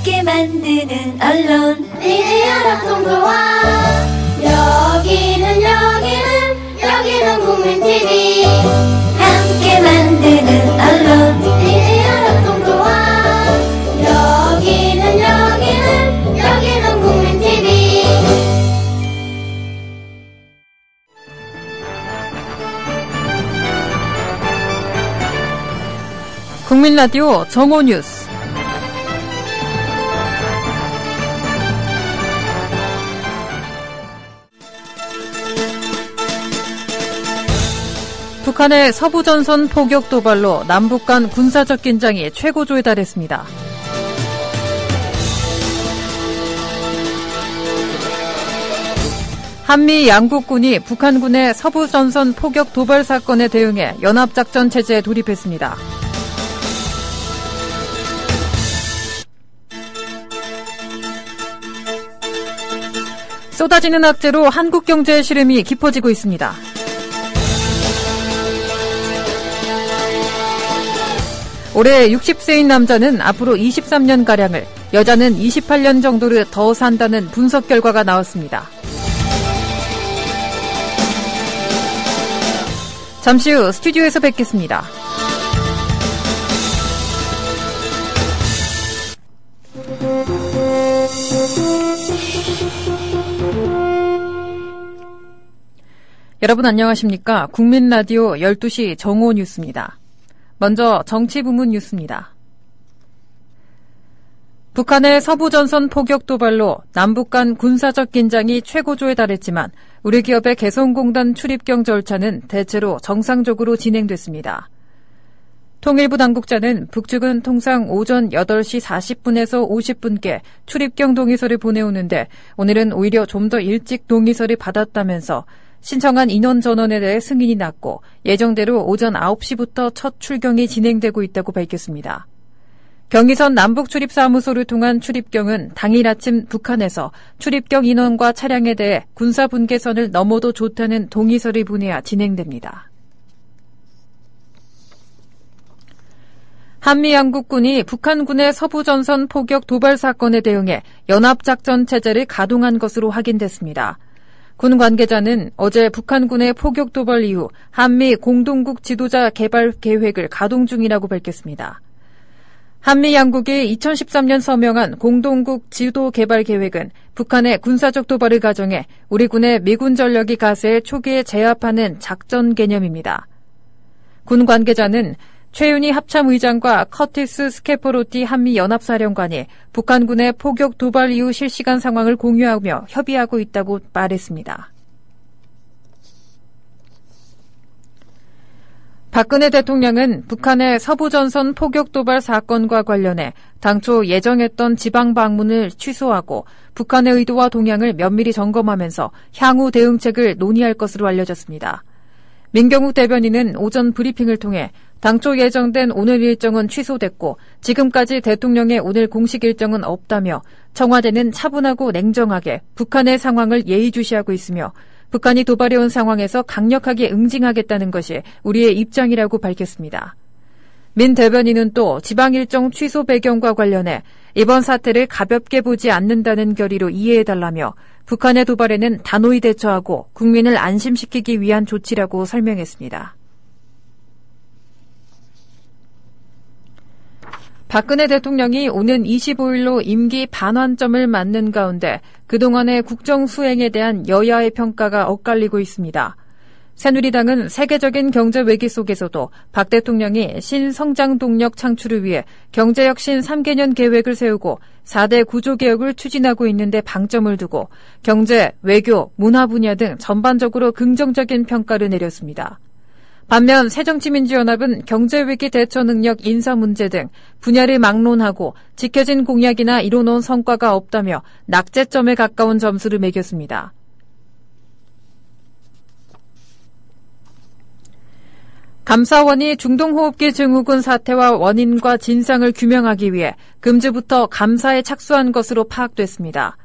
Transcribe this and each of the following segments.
함께 만드는 언론 니네 연합동조화 여기는 국민TV 함께 만드는 언론 니네 연합동조화 여기는 국민TV 국민라디오 정오뉴스. 북한의 서부전선 포격 도발로 남북 간 군사적 긴장이 최고조에 달했습니다. 한미 양국군이 북한군의 서부전선 포격 도발 사건에 대응해 연합작전 체제에 돌입했습니다. 쏟아지는 악재로 한국 경제의 시름이 깊어지고 있습니다. 올해 60세인 남자는 앞으로 23년가량을, 여자는 28년 정도를 더 산다는 분석 결과가 나왔습니다. 잠시 후 스튜디오에서 뵙겠습니다. 여러분 안녕하십니까? 국민라디오 12시 정오 뉴스입니다. 먼저 정치부문 뉴스입니다. 북한의 서부전선 포격 도발로 남북 간 군사적 긴장이 최고조에 달했지만 우리 기업의 개성공단 출입경 절차는 대체로 정상적으로 진행됐습니다. 통일부 당국자는 북측은 통상 오전 8시 40분에서 50분께 출입경 동의서를 보내오는데 오늘은 오히려 좀 더 일찍 동의서를 받았다면서 신청한 인원 전원에 대해 승인이 났고 예정대로 오전 9시부터 첫 출경이 진행되고 있다고 밝혔습니다. 경의선 남북 출입사무소를 통한 출입경은 당일 아침 북한에서 출입경 인원과 차량에 대해 군사분계선을 넘어도 좋다는 동의서를 보내야 진행됩니다. 한미 양국군이 북한군의 서부전선 포격 도발 사건에 대응해 연합작전 체제를 가동한 것으로 확인됐습니다. 군 관계자는 어제 북한군의 포격 도발 이후 한미 공동국 지도자 개발 계획을 가동 중이라고 밝혔습니다. 한미 양국이 2013년 서명한 공동국 지도 개발 계획은 북한의 군사적 도발을 가정해 우리 군의 미군 전력이 가세에 초기에 제압하는 작전 개념입니다. 군 관계자는 최윤희 합참의장과 커티스 스케포로티 한미연합사령관이 북한군의 포격 도발 이후 실시간 상황을 공유하며 협의하고 있다고 말했습니다. 박근혜 대통령은 북한의 서부전선 포격 도발 사건과 관련해 당초 예정했던 지방 방문을 취소하고 북한의 의도와 동향을 면밀히 점검하면서 향후 대응책을 논의할 것으로 알려졌습니다. 민경욱 대변인은 오전 브리핑을 통해 당초 예정된 오늘 일정은 취소됐고 지금까지 대통령의 오늘 공식 일정은 없다며 청와대는 차분하고 냉정하게 북한의 상황을 예의주시하고 있으며 북한이 도발해온 상황에서 강력하게 응징하겠다는 것이 우리의 입장이라고 밝혔습니다. 민 대변인은 또 지방 일정 취소 배경과 관련해 이번 사태를 가볍게 보지 않는다는 결의로 이해해달라며 북한의 도발에는 단호히 대처하고 국민을 안심시키기 위한 조치라고 설명했습니다. 박근혜 대통령이 오는 25일로 임기 반환점을 맞는 가운데 그동안의 국정 수행에 대한 여야의 평가가 엇갈리고 있습니다. 새누리당은 세계적인 경제 외기 속에서도 박 대통령이 신성장 동력 창출을 위해 경제혁신 3개년 계획을 세우고 4대 구조개혁을 추진하고 있는데 방점을 두고 경제, 외교, 문화 분야 등 전반적으로 긍정적인 평가를 내렸습니다. 반면 새정치민주연합은 경제위기 대처 능력 인사 문제 등 분야를 막론하고 지켜진 공약이나 이뤄놓은 성과가 없다며 낙제점에 가까운 점수를 매겼습니다. 감사원이 중동호흡기 증후군 사태와 원인과 진상을 규명하기 위해 금주부터 감사에 착수한 것으로 파악됐습니다.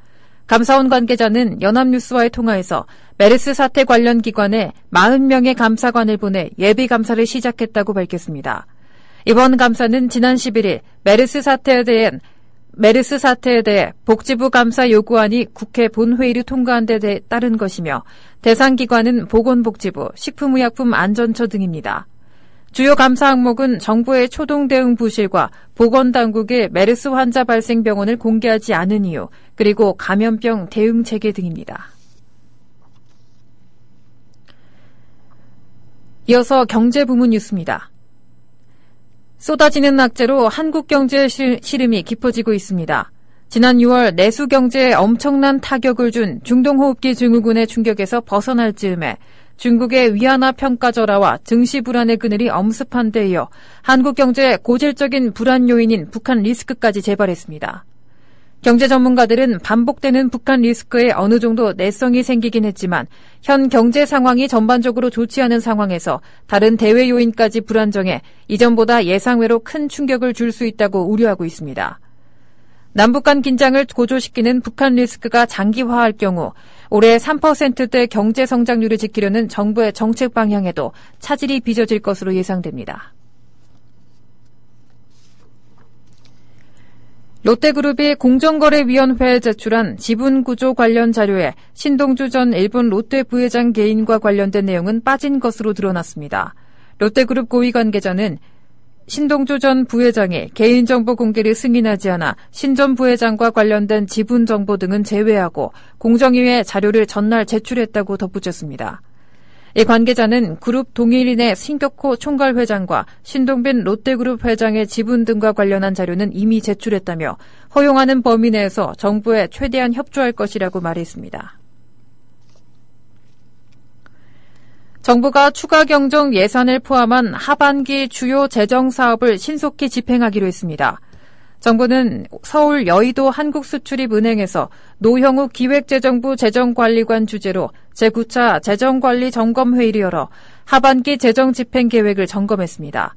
감사원 관계자는 연합뉴스와의 통화에서 메르스 사태 관련 기관에 40명의 감사관을 보내 예비감사를 시작했다고 밝혔습니다. 이번 감사는 지난 11일 메르스 사태에 대한 메르스 사태에 대해 복지부 감사 요구안이 국회 본회의를 통과한 데 따른 것이며 대상 기관은 보건복지부, 식품의약품안전처 등입니다. 주요 감사 항목은 정부의 초동대응부실과 보건당국의 메르스 환자 발생 병원을 공개하지 않은 이유, 그리고 감염병 대응체계 등입니다. 이어서 경제부문 뉴스입니다. 쏟아지는 악재로 한국 경제의 시름이 깊어지고 있습니다. 지난 6월 내수 경제에 엄청난 타격을 준 중동호흡기 증후군의 충격에서 벗어날 즈음에 중국의 위안화 평가절하와 증시 불안의 그늘이 엄습한 데 이어 한국 경제의 고질적인 불안 요인인 북한 리스크까지 재발했습니다. 경제 전문가들은 반복되는 북한 리스크에 어느 정도 내성이 생기긴 했지만 현 경제 상황이 전반적으로 좋지 않은 상황에서 다른 대외 요인까지 불안정해 이전보다 예상외로 큰 충격을 줄 수 있다고 우려하고 있습니다. 남북 간 긴장을 고조시키는 북한 리스크가 장기화할 경우 올해 3%대 경제 성장률을 지키려는 정부의 정책 방향에도 차질이 빚어질 것으로 예상됩니다. 롯데그룹이 공정거래위원회에 제출한 지분구조 관련 자료에 신동주 전 일본 롯데 부회장 개인과 관련된 내용은 빠진 것으로 드러났습니다. 롯데그룹 고위 관계자는 신동주 전 부회장이 개인정보 공개를 승인하지 않아 신 전 부회장과 관련된 지분 정보 등은 제외하고 공정위에 자료를 전날 제출했다고 덧붙였습니다. 이 관계자는 그룹 동일인의 신격호 총괄회장과 신동빈 롯데그룹 회장의 지분 등과 관련한 자료는 이미 제출했다며 허용하는 범위 내에서 정부에 최대한 협조할 것이라고 말했습니다. 정부가 추가 경정 예산을 포함한 하반기 주요 재정 사업을 신속히 집행하기로 했습니다. 정부는 서울 여의도 한국수출입은행에서 노형욱 기획재정부 재정관리관 주재로 제9차 재정관리 점검회의를 열어 하반기 재정집행 계획을 점검했습니다.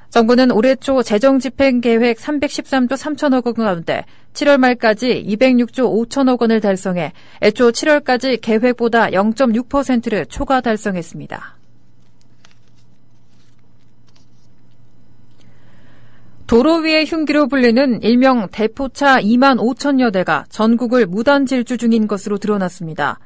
정부는 올해 초 재정집행 계획 313조 3천억 원 가운데 7월 말까지 206조 5천억 원을 달성해 애초 7월까지 계획보다 0.6%를 초과 달성했습니다. 도로 위의 흉기로 불리는 일명 대포차 2만 5천여 대가 전국을 무단 질주 중인 것으로 드러났습니다.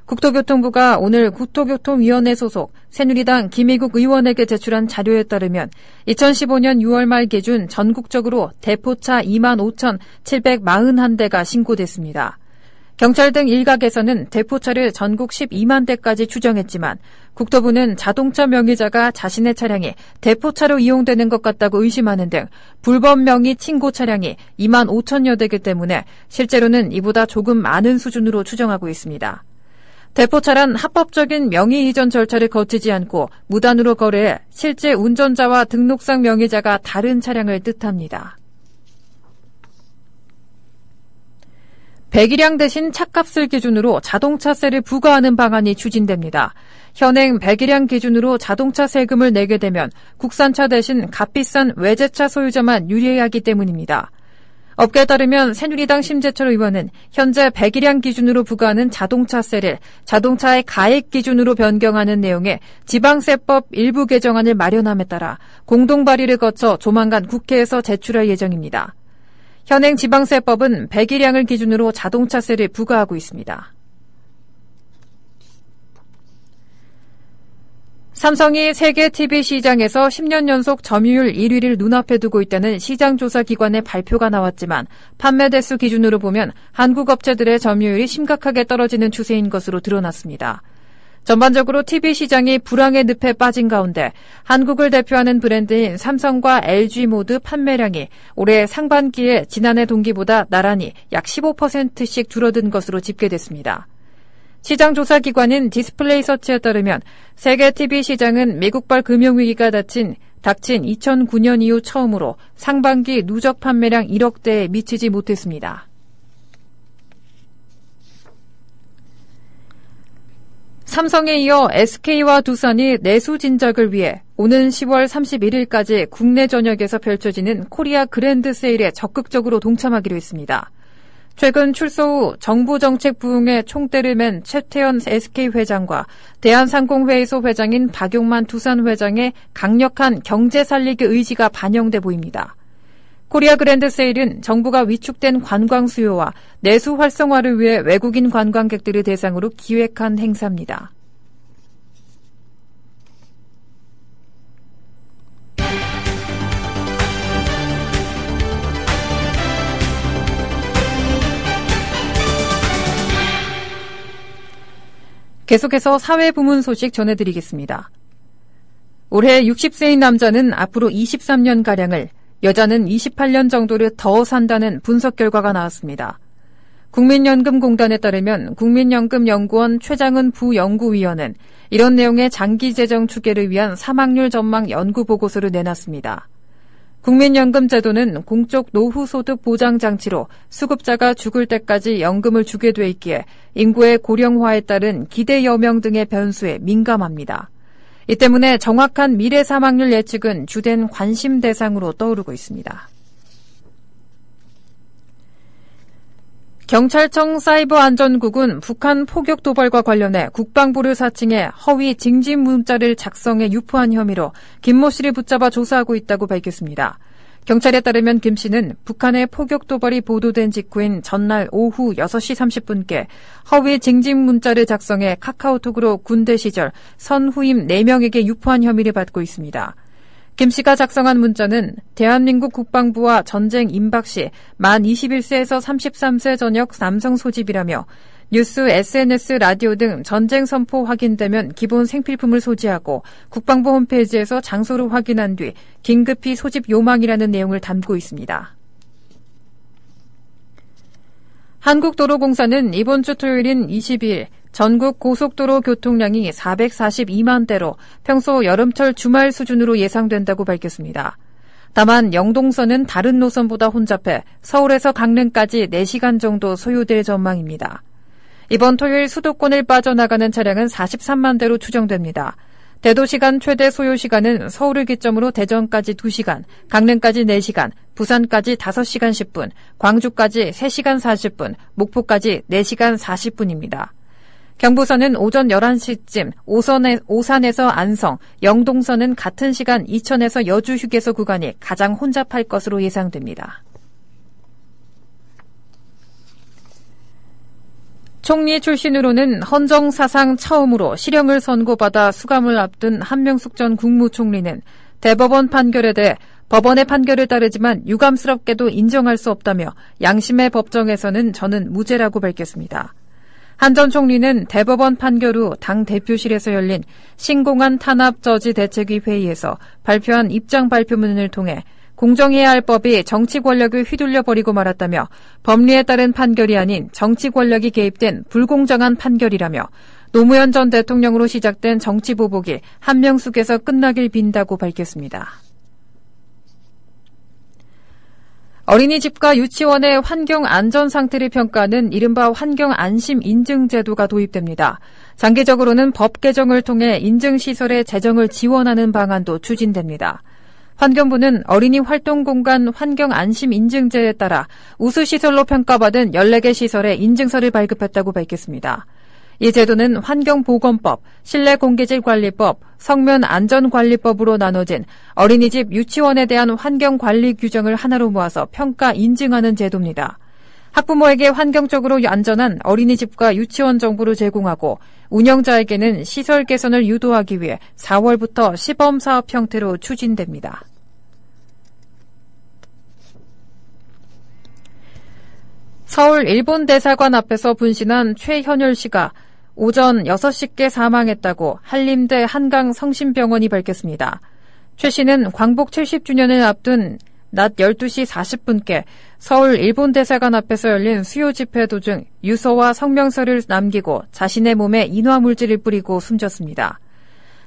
국토교통부가 오늘 국토교통위원회 소속 새누리당 김희국 의원에게 제출한 자료에 따르면 2015년 6월 말 기준 전국적으로 대포차 2만 5,741대가 신고됐습니다. 경찰 등 일각에서는 대포차를 전국 12만 대까지 추정했지만 국토부는 자동차 명의자가 자신의 차량이 대포차로 이용되는 것 같다고 의심하는 등 불법 명의 신고 차량이 2만 5천여 대이기 때문에 실제로는 이보다 조금 많은 수준으로 추정하고 있습니다. 대포차란 합법적인 명의 이전 절차를 거치지 않고 무단으로 거래해 실제 운전자와 등록상 명의자가 다른 차량을 뜻합니다. 배기량 대신 차값을 기준으로 자동차세를 부과하는 방안이 추진됩니다. 현행 배기량 기준으로 자동차 세금을 내게 되면 국산차 대신 값비싼 외제차 소유자만 유리하기 때문입니다. 업계에 따르면 새누리당 심재철 의원은 현재 배기량 기준으로 부과하는 자동차세를 자동차의 가액 기준으로 변경하는 내용의 지방세법 일부 개정안을 마련함에 따라 공동 발의를 거쳐 조만간 국회에서 제출할 예정입니다. 현행 지방세법은 배기량을 기준으로 자동차세를 부과하고 있습니다. 삼성이 세계 TV 시장에서 10년 연속 점유율 1위를 눈앞에 두고 있다는 시장조사기관의 발표가 나왔지만 판매 대수 기준으로 보면 한국 업체들의 점유율이 심각하게 떨어지는 추세인 것으로 드러났습니다. 전반적으로 TV 시장이 불황의 늪에 빠진 가운데 한국을 대표하는 브랜드인 삼성과 LG 모두 판매량이 올해 상반기에 지난해 동기보다 나란히 약 15%씩 줄어든 것으로 집계됐습니다. 시장조사기관인 디스플레이서치에 따르면 세계 TV 시장은 미국발 금융위기가 닥친 2009년 이후 처음으로 상반기 누적 판매량 1억 대에 미치지 못했습니다. 삼성에 이어 SK와 두산이 내수 진작을 위해 오는 10월 31일까지 국내 전역에서 펼쳐지는 코리아 그랜드 세일에 적극적으로 동참하기로 했습니다. 최근 출소 후 정부 정책 부응에 총대를 맨 최태원 SK 회장과 대한상공회의소 회장인 박용만 두산 회장의 강력한 경제 살리기 의지가 반영돼 보입니다. 코리아 그랜드 세일은 정부가 위축된 관광 수요와 내수 활성화를 위해 외국인 관광객들을 대상으로 기획한 행사입니다. 계속해서 사회부문 소식 전해드리겠습니다. 올해 60세인 남자는 앞으로 23년가량을, 여자는 28년 정도를 더 산다는 분석 결과가 나왔습니다. 국민연금공단에 따르면 국민연금연구원 최장은 부연구위원은 이런 내용의 장기재정 추계를 위한 사망률 전망 연구보고서를 내놨습니다. 국민연금 제도는 공적 노후소득 보장장치로 수급자가 죽을 때까지 연금을 주게 돼 있기에 인구의 고령화에 따른 기대 여명 등의 변수에 민감합니다. 이 때문에 정확한 미래 사망률 예측은 주된 관심 대상으로 떠오르고 있습니다. 경찰청 사이버안전국은 북한 포격 도발과 관련해 국방부를 사칭해 허위 징집 문자를 작성해 유포한 혐의로 김모 씨를 붙잡아 조사하고 있다고 밝혔습니다. 경찰에 따르면 김 씨는 북한의 포격 도발이 보도된 직후인 전날 오후 6시 30분께 허위 징집 문자를 작성해 카카오톡으로 군대 시절 선후임 4명에게 유포한 혐의를 받고 있습니다. 김 씨가 작성한 문자는 대한민국 국방부와 전쟁 임박 시 만 21세에서 33세 전역 남성 소집이라며 뉴스, SNS, 라디오 등 전쟁 선포 확인되면 기본 생필품을 소지하고 국방부 홈페이지에서 장소를 확인한 뒤 긴급히 소집 요망이라는 내용을 담고 있습니다. 한국도로공사는 이번 주 토요일인 22일 전국 고속도로 교통량이 442만 대로 평소 여름철 주말 수준으로 예상된다고 밝혔습니다. 다만 영동선은 다른 노선보다 혼잡해 서울에서 강릉까지 4시간 정도 소요될 전망입니다. 이번 토요일 수도권을 빠져나가는 차량은 43만 대로 추정됩니다. 대도시간 최대 소요시간은 서울을 기점으로 대전까지 2시간, 강릉까지 4시간, 부산까지 5시간 10분, 광주까지 3시간 40분, 목포까지 4시간 40분입니다. 경부선은 오전 11시쯤 오산에서 안성, 영동선은 같은 시간 이천에서 여주 휴게소 구간이 가장 혼잡할 것으로 예상됩니다. 총리 출신으로는 헌정 사상 처음으로 실형을 선고받아 수감을 앞둔 한명숙 전 국무총리는 대법원 판결에 대해 법원의 판결을 따르지만 유감스럽게도 인정할 수 없다며 양심의 법정에서는 저는 무죄라고 밝혔습니다. 한 전 총리는 대법원 판결 후 당 대표실에서 열린 신공안 탄압 저지 대책위 회의에서 발표한 입장 발표문을 통해 공정해야 할 법이 정치 권력을 휘둘려버리고 말았다며 법리에 따른 판결이 아닌 정치 권력이 개입된 불공정한 판결이라며 노무현 전 대통령으로 시작된 정치 보복이 한명숙에서 끝나길 빈다고 밝혔습니다. 어린이집과 유치원의 환경 안전 상태를 평가하는 이른바 환경 안심 인증 제도가 도입됩니다. 장기적으로는 법 개정을 통해 인증시설의 재정을 지원하는 방안도 추진됩니다. 환경부는 어린이 활동공간 환경안심인증제에 따라 우수시설로 평가받은 14개 시설에 인증서를 발급했다고 밝혔습니다. 이 제도는 환경보건법, 실내공기질관리법, 성면안전관리법으로 나눠진 어린이집, 유치원에 대한 환경관리 규정을 하나로 모아서 평가, 인증하는 제도입니다. 학부모에게 환경적으로 안전한 어린이집과 유치원 정보를 제공하고 운영자에게는 시설 개선을 유도하기 위해 4월부터 시범사업 형태로 추진됩니다. 서울 일본대사관 앞에서 분신한 최현열 씨가 오전 6시께 사망했다고 한림대 한강성심병원이 밝혔습니다. 최 씨는 광복 70주년을 앞둔 낮 12시 40분께 서울 일본대사관 앞에서 열린 수요 집회 도중 유서와 성명서를 남기고 자신의 몸에 인화물질을 뿌리고 숨졌습니다.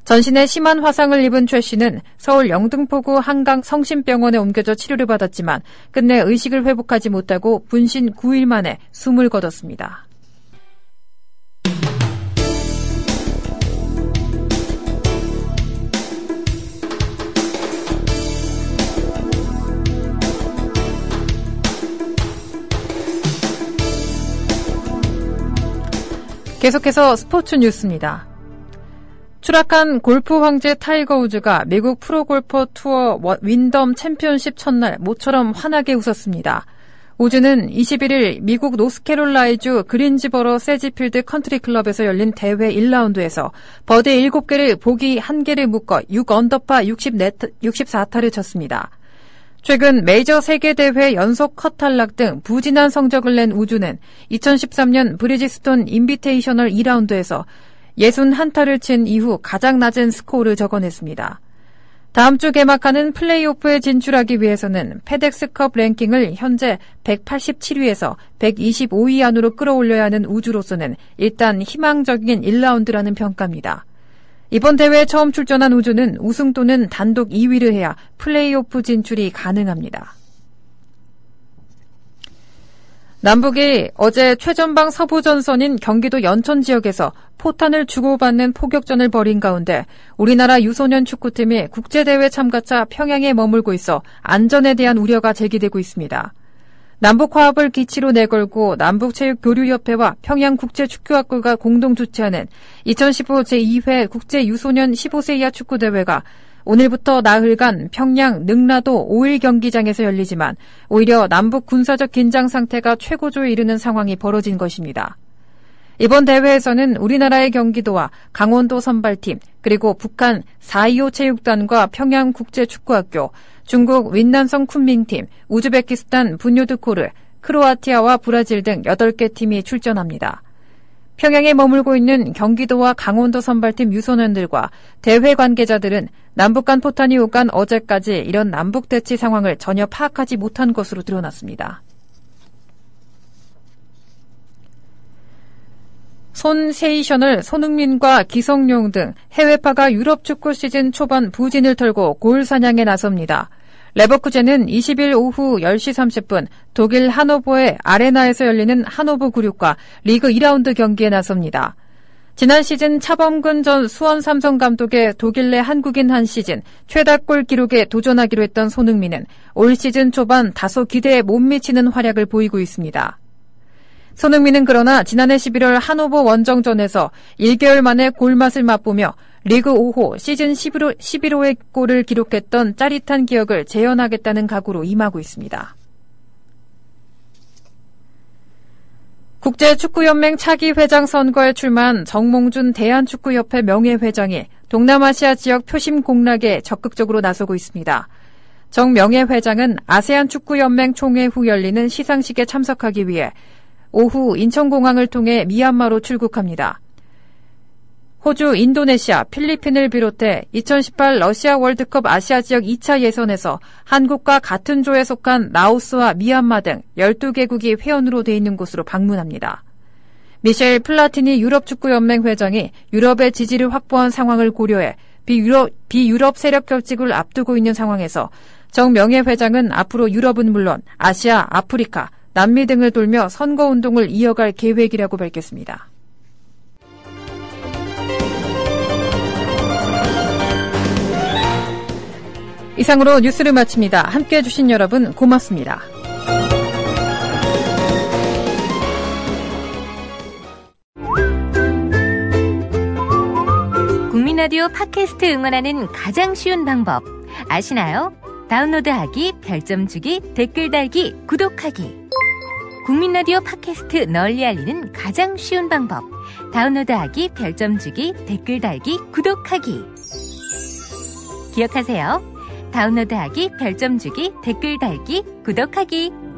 전신에 심한 화상을 입은 최 씨는 서울 영등포구 한강성심병원에 옮겨져 치료를 받았지만 끝내 의식을 회복하지 못하고 분신 9일 만에 숨을 거뒀습니다. 계속해서 스포츠 뉴스입니다. 수락한 골프 황제 타이거 우즈가 미국 프로골퍼 투어 윈덤 챔피언십 첫날 모처럼 환하게 웃었습니다. 우즈는 21일 미국 노스캐롤라이주 그린즈버러 세지필드 컨트리클럽에서 열린 대회 1라운드에서 버디 7개를 보기 1개를 묶어 6언더파 64타를 쳤습니다. 최근 메이저 세계대회 연속 컷 탈락 등 부진한 성적을 낸 우즈는 2013년 브리지스톤 인비테이셔널 2라운드에서 61타를 친 이후 가장 낮은 스코어를 적어냈습니다. 다음 주 개막하는 플레이오프에 진출하기 위해서는 페덱스컵 랭킹을 현재 187위에서 125위 안으로 끌어올려야 하는 우즈로서는 일단 희망적인 1라운드라는 평가입니다. 이번 대회에 처음 출전한 우즈는 우승 또는 단독 2위를 해야 플레이오프 진출이 가능합니다. 남북이 어제 최전방 서부전선인 경기도 연천 지역에서 포탄을 주고받는 포격전을 벌인 가운데 우리나라 유소년 축구팀이 국제대회 참가차 평양에 머물고 있어 안전에 대한 우려가 제기되고 있습니다. 남북화합을 기치로 내걸고 남북체육교류협회와 평양국제축구학교가 공동 주최하는 2015 제2회 국제유소년 15세 이하 축구대회가 오늘부터 나흘간 평양 능라도 5일 경기장에서 열리지만 오히려 남북 군사적 긴장 상태가 최고조에 이르는 상황이 벌어진 것입니다. 이번 대회에서는 우리나라의 경기도와 강원도 선발팀, 그리고 북한 4.25 체육단과 평양국제축구학교, 중국 윈난성 쿤밍팀, 우즈베키스탄 분요드코르, 크로아티아와 브라질 등 8개 팀이 출전합니다. 평양에 머물고 있는 경기도와 강원도 선발팀 유소년들과 대회 관계자들은 남북 간 포탄이 오간 어제까지 이런 남북 대치 상황을 전혀 파악하지 못한 것으로 드러났습니다. 손 세이셔널, 손흥민과 기성용 등 해외파가 유럽 축구 시즌 초반 부진을 털고 골 사냥에 나섭니다. 레버쿠젠은 20일 오후 10시 30분 독일 하노버의 아레나에서 열리는 하노버 96과 리그 2라운드 경기에 나섭니다. 지난 시즌 차범근 전 수원 삼성 감독의 독일 내 한국인 한 시즌 최다골 기록에 도전하기로 했던 손흥민은 올 시즌 초반 다소 기대에 못 미치는 활약을 보이고 있습니다. 손흥민은 그러나 지난해 11월 하노버 원정전에서 1개월 만에 골맛을 맛보며 리그 5호, 시즌 11호의 골을 기록했던 짜릿한 기억을 재현하겠다는 각오로 임하고 있습니다. 국제축구연맹 차기 회장 선거에 출마한 정몽준 대한축구협회 명예회장이 동남아시아 지역 표심 공략에 적극적으로 나서고 있습니다. 정 명예회장은 아세안 축구연맹 총회 후 열리는 시상식에 참석하기 위해 오후 인천공항을 통해 미얀마로 출국합니다. 호주, 인도네시아, 필리핀을 비롯해 2018 러시아 월드컵 아시아 지역 2차 예선에서 한국과 같은 조에 속한 라오스와 미얀마 등 12개국이 회원으로 돼 있는 곳으로 방문합니다. 미셸 플라티니 유럽축구연맹 회장이 유럽의 지지를 확보한 상황을 고려해 비유럽 세력 결집을 앞두고 있는 상황에서 정 명예회장은 앞으로 유럽은 물론 아시아, 아프리카, 남미 등을 돌며 선거운동을 이어갈 계획이라고 밝혔습니다. 이상으로 뉴스를 마칩니다. 함께해 주신 여러분 고맙습니다. 국민라디오 팟캐스트 응원하는 가장 쉬운 방법 아시나요? 다운로드하기, 별점 주기, 댓글 달기, 구독하기. 국민라디오 팟캐스트 널리 알리는 가장 쉬운 방법 다운로드하기, 별점 주기, 댓글 달기, 구독하기. 기억하세요. 다운로드하기, 별점 주기, 댓글 달기, 구독하기.